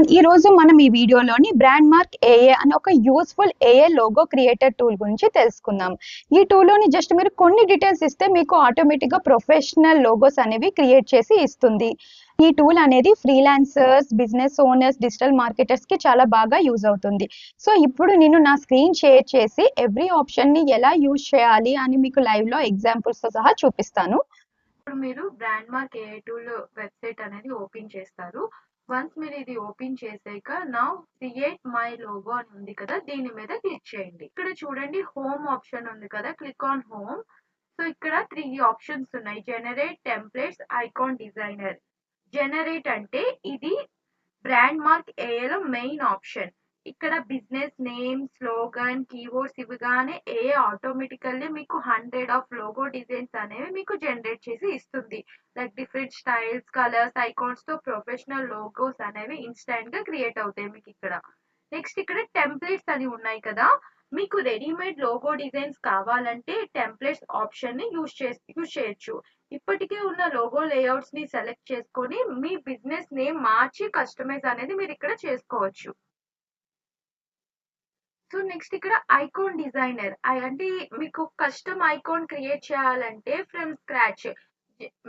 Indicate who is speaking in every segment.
Speaker 1: Everyone, ఈ రోజు మనం ఈ వీడియోలోని బ్రాండ్ మార్క్ ఏఏ అనే ఒక యూస్ఫుల్ ఏఏ లోగో క్రియేటర్ టూల్ గురించి తెలుసుకుందాం. ఈ టూల్లోని జస్ట్ మీరు కొన్ని డీటెయిల్స్ ఇస్తే మీకు ఆటోమేటిక్గా ప్రొఫెషనల్ లోగోస్ అనేవి క్రియేట్ చేసి ఇస్తుంది. ఈ టూల్ అనేది ఫ్రీలాన్సర్స్, బిజినెస్ ఓనర్స్, డిజిటల్ మార్కెటర్స్కి చాలా బాగా యూజ్ అవుతుంది. సో ఇప్పుడు నేను నా స్క్రీన్ షేర్ చేసి ఎవ్రీ ఆప్షన్ని ఎలా యూజ్ చేయాలి అని మీకు లైవ్లో ఎగ్జాంపుల్స్తో సహా చూపిస్తాను.
Speaker 2: ఇప్పుడు మీరు brand mark AI tool website అనేది ఓపెన్ చేస్తారు. వన్స్ మీరు ఇది ఓపెన్ చేసాక నౌ క్రియేట్ మై లోగో అని ఉంది కదా, దీని మీద క్లిక్ చేయండి. ఇక్కడ చూడండి హోమ్ ఆప్షన్ ఉంది కదా, క్లిక్ ఆన్ హోమ్. సో ఇక్కడ 3 ఆప్షన్స్ ఉన్నాయి: generate, templates, icon designer. Generate అంటే ఇది బ్రాండ్ మార్క్ ఏఐ లో మెయిన్ ఆప్షన్. ఇక్కడ బిజినెస్ నేమ్, స్లోగన్, కీవర్డ్స్ ఇవ్వగానే ఏ ఆటోమేటికల్లీ మీకు 100 ఆఫ్ లోగో డిజైన్స్ అనేవి మీకు జనరేట్ చేసి ఇస్తుంది. Like different styles, colours, icons తో ప్రొఫెషనల్ లోగోస్ అనేవి ఇన్స్టెంట్ గా క్రియేట్ అవుతాయి మీకు ఇక్కడ. నెక్స్ట్ ఇక్కడ టెంప్లెట్స్ అని ఉన్నాయి కదా, మీకు రెడీమేడ్ లోగో డిజైన్స్ కావాలంటే టెంప్లెట్స్ ఆప్షన్ ని యూజ్ చేయొచ్చు. ఇప్పటికే ఉన్న లోగో లేఅవుట్స్ ని సెలెక్ట్ చేసుకొని మీ బిజినెస్ నేమ్ మార్చి కస్టమైజ్ అనేది మీరు ఇక్కడ చేసుకోవచ్చు. సో నెక్స్ట్ ఇక్కడ ఐకాన్ డిజైనర్ అంటే మీకు కస్టమ్ ఐకాన్ క్రియేట్ చేయాలంటే ఫ్రమ్ స్క్రాచ్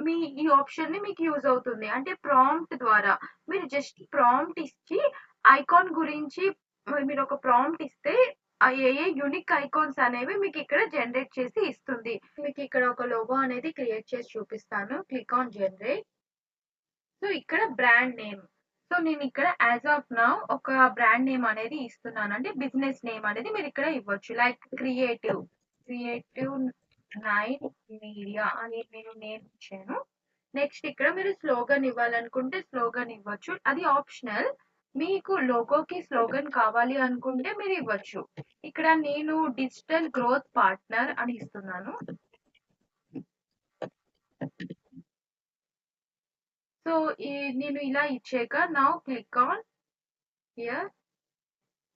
Speaker 2: మీ ఈ ఆప్షన్ ని మీకు యూజ్ అవుతుంది. అంటే ప్రాంప్ట్ ద్వారా మీరు జస్ట్ ప్రాంప్ట్ ఇచ్చి ఐకాన్ గురించి మీరు ఒక ప్రాంప్ట్ ఇస్తే ఏ యూనిక్ ఐకాన్స్ అనేవి మీకు ఇక్కడ జనరేట్ చేసి ఇస్తుంది. మీకు ఇక్కడ ఒక లోగో అనేది క్రియేట్ చేసి చూపిస్తాను. Click on generate. సో ఇక్కడ బ్రాండ్ నేమ్. సో నేను ఇక్కడ యాజ్ ఆఫ్ నౌ ఒక బ్రాండ్ నేమ్ అనేది ఇస్తున్నాను. అంటే బిజినెస్ నేమ్ అనేది మీరు ఇక్కడ ఇవ్వచ్చు. లైక్ క్రియేటివ్ నైట్ మీడియా అని నేను నేమ్ ఇచ్చాను. నెక్స్ట్ ఇక్కడ మీరు స్లోగన్ ఇవ్వాలనుకుంటే స్లోగన్ ఇవ్వచ్చు, అది ఆప్షనల్. మీకు లోగోకి స్లోగన్ కావాలి అనుకుంటే మీరు ఇవ్వచ్చు. ఇక్కడ నేను డిజిటల్ గ్రోత్ పార్ట్నర్ అని ఇస్తున్నాను. సో నేను ఇలా ఇచ్చాక now click on here.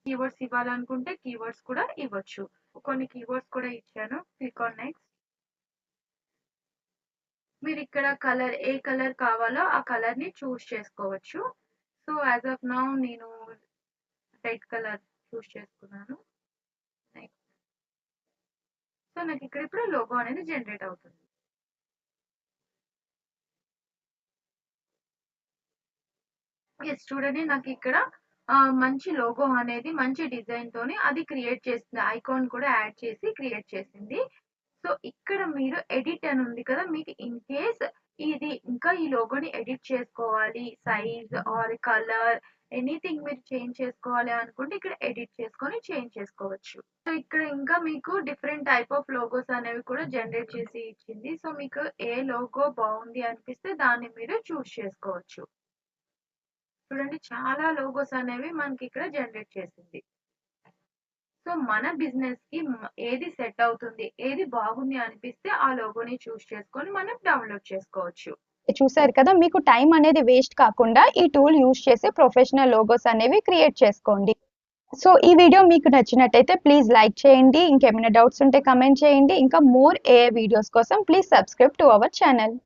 Speaker 2: Keywords ఇవ్వాలనుకుంటే కీవర్డ్స్ కూడా ఇవ్వచ్చు. కొన్ని కీవర్డ్స్ కూడా ఇచ్చాను. Click on next. మీరు ఇక్కడ కలర్ ఏ కలర్ కావాలో ఆ కలర్ ని చూస్ చేసుకోవచ్చు. సో యాజ్ ఆఫ్ నౌ నేను రెడ్ కలర్ చూస్ చేసుకున్నాను. నెక్స్ట్. సో నాకు ఇక్కడ ఇప్పుడు లోగో అనేది జనరేట్ అవుతుంది. ఎస్ చూడండి, నాకు ఇక్కడ మంచి లోగో అనేది మంచి డిజైన్ తోని అది క్రియేట్ చేసింది. ఐకాన్ కూడా యాడ్ చేసి క్రియేట్ చేసింది. సో ఇక్కడ మీరు ఎడిట్ అని ఉంది కదా, మీకు ఇన్ కేస్ ఇది ఇంకా ఈ లోగోని ఎడిట్ చేసుకోవాలి, సైజ్ ఆర్ కలర్ ఎనీథింగ్ మీరు చేంజ్ చేసుకోవాలి అనుకుంటే ఇక్కడ ఎడిట్ చేసుకొని చేంజ్ చేసుకోవచ్చు. సో ఇక్కడ ఇంకా మీకు డిఫరెంట్ టైప్ ఆఫ్ లోగోస్ అనేవి కూడా జనరేట్ చేసి ఇచ్చింది. సో మీకు ఏ లోగో బాగుంది అనిపిస్తే దాన్ని మీరు చూస్ చేసుకోవచ్చు. చూడండి చాలా లోగోస్ అనేవి మనకి ఇక్కడ జనరేట్ చేసింది. సో మన బిజినెస్ కి ఏది సెట్ అవుతుంది, ఏది బాగుంది అనిపిస్తే ఆ లోగోని చూస్ చేసుకొని మనం డౌన్లోడ్ చేసుకోవచ్చు.
Speaker 1: చూసారు కదా, మీకు టైం అనేది వేస్ట్ కాకుండా ఈ టూల్ యూజ్ చేసి ప్రొఫెషనల్ లోగోస్ అనేవి క్రియేట్ చేసుకోండి. సో ఈ వీడియో మీకు నచ్చినట్టయితే ప్లీజ్ లైక్ చేయండి. ఇంకేమైనా డౌట్స్ ఉంటే కమెంట్ చేయండి. ఇంకా మోర్ ఏ వీడియోస్ కోసం please subscribe to our channel.